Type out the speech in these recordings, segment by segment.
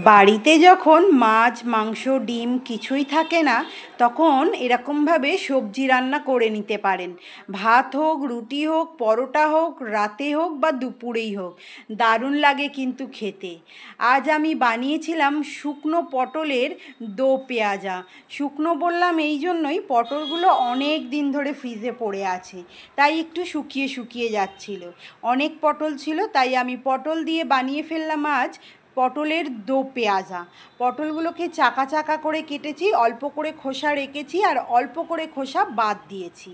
বাড়িতে যখন মাছ মাংস ডিম কিছুই থাকে না, তখন এরকমভাবে সবজি রান্না করে নিতে পারেন। ভাত হোক, রুটি হোক, পরোটা হোক, রাতে হোক বা দুপুরেই হোক, দারুণ লাগে কিন্তু খেতে। আজ আমি বানিয়েছিলাম শুকনো পটলের দো পেঁয়াজা। শুকনো বললাম এই জন্যই, পটলগুলো অনেক দিন ধরে ফ্রিজে পড়ে আছে, তাই একটু শুকিয়ে শুকিয়ে যাচ্ছিল। অনেক পটল ছিল, তাই আমি পটল দিয়ে বানিয়ে ফেললাম আজ পটলের দো পেঁয়াজা। পটলগুলোকে চাকা চাকা করে কেটেছি, অল্প করে খোসা রেখেছি আর অল্প করে খোসা বাদ দিয়েছি।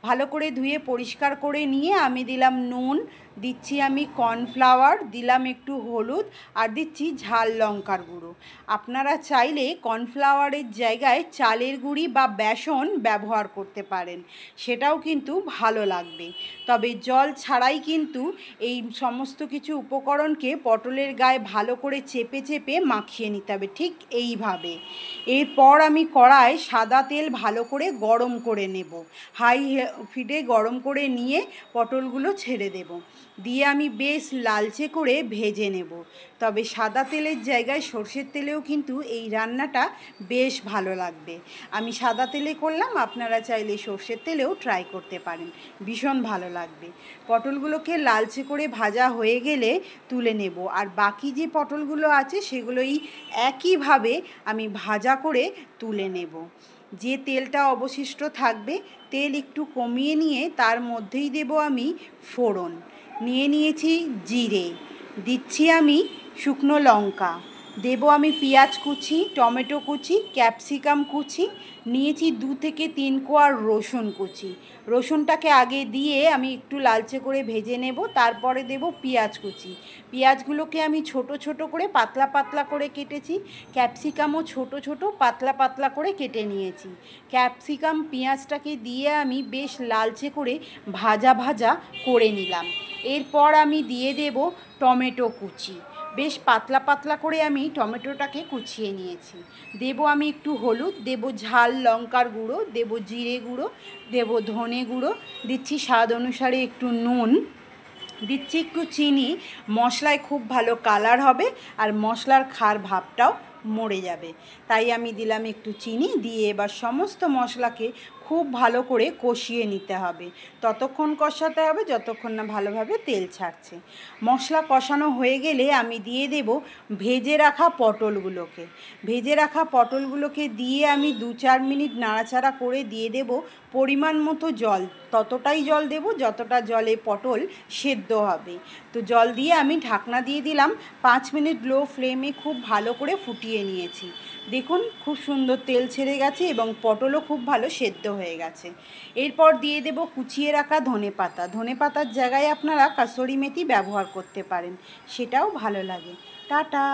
ভালো করে ধুয়ে পরিষ্কার করে নিয়ে আমি দিলাম নুন, দিচ্ছি আমি কর্নফ্লাওয়ার, দিলাম একটু হলুদ আর দিচ্ছি ঝাল লঙ্কার গুঁড়ো। আপনারা চাইলে কর্নফ্লাওয়ারের জায়গায় চালের গুঁড়ি বা বেসন ব্যবহার করতে পারেন, সেটাও কিন্তু ভালো লাগবে। তবে জল ছাড়াই কিন্তু এই সমস্ত কিছু উপকরণকে পটলের গায়ে ভালো করে চেপে চেপে মাখিয়ে নিতে হবে, ঠিক এইভাবে। এরপর আমি কড়ায় সাদা তেল ভালো করে গরম করে নেব। হাই ফ্লেমে গরম করে নিয়ে পটলগুলো ছেড়ে দেব, দিয়ে আমি বেশ লালচে করে ভেজে নেব। তবে সাদা তেলের জায়গায় সর্ষের তেলেও কিন্তু এই রান্নাটা বেশ ভালো লাগবে। আমি সাদা তেলে করলাম, আপনারা চাইলে সর্ষের তেলেও ট্রাই করতে পারেন, ভীষণ ভালো লাগবে। পটলগুলোকে লালচে করে ভাজা হয়ে গেলে তুলে নেব, আর বাকি যে পটলগুলো আছে সেগুলোই একইভাবে আমি ভাজা করে তুলে নেব। যে তেলটা অবশিষ্ট থাকবে, তেল একটু কমিয়ে নিয়ে তার মধ্যেই দেব আমি ফোড়ন। নিয়েছি জিরে, দিচ্ছি আমি শুকনো লঙ্কা, দেব আমি পেঁয়াজ কুচি, টমেটো কুচি, ক্যাপসিকাম কুচি, নিয়েছি 2 থেকে 3 কোয়া রসুন কুচি। রসুনটাকে আগে দিয়ে আমি একটু লালচে করে ভেজে নেব, তারপরে দেব পেঁয়াজ কুচি। পেঁয়াজগুলোকে আমি ছোট ছোট করে পাতলা পাতলা করে কেটেছি, ক্যাপসিকামও ছোট ছোট পাতলা পাতলা করে কেটে নিয়েছি। ক্যাপসিকাম পেঁয়াজটাকে দিয়ে আমি বেশ লালচে করে ভাজা ভাজা করে নিলাম। এরপর আমি দিয়ে দেব টমেটো কুচি, বেশ পাতলা পাতলা করে আমি টমেটোটাকে কুচিয়ে নিয়েছি। দেব আমি একটু হলুদ, দেব ঝাল লঙ্কার গুঁড়ো, দেব জিরে গুঁড়ো, দেব ধনে গুঁড়ো, দিচ্ছি স্বাদ অনুসারে একটু নুন, দিচ্ছি একটু চিনি। মশলায় খুব ভালো কালার হবে আর মশলার খার ভাবটাও মরে যাবে, তাই আমি দিলাম একটু চিনি। দিয়ে এবার সমস্ত মশলাকে খুব ভালো করে কষিয়ে নিতে হবে, ততক্ষণ কষাতে হবে যতক্ষণ না ভালোভাবে তেল ছাড়ছে। মশলা কষানো হয়ে গেলে আমি দিয়ে দেব ভেজে রাখা পটলগুলোকে। ভেজে রাখা পটলগুলোকে দিয়ে আমি 2-4 মিনিট নাড়াচাড়া করে দিয়ে দেব পরিমাণ মতো জল। ততটাই জল দেব যতটা জলে পটল সেদ্ধ হবে। তো জল দিয়ে আমি ঢাকনা দিয়ে দিলাম। 5 মিনিট লো ফ্লেমে খুব ভালো করে ফুটিয়ে নিয়েছি। দেখুন খুব সুন্দর তেল ছেড়ে গেছে এবং পটলও খুব ভালো সেদ্ধ হয়ে গেছে। এরপর দিয়ে দেব কুচিয়ে রাখা ধনেপাতা। ধনেপাতার জায়গায় আপনারা কাসুরি মেথি ব্যবহার করতে পারেন, সেটাও ভালো লাগে। টাটা।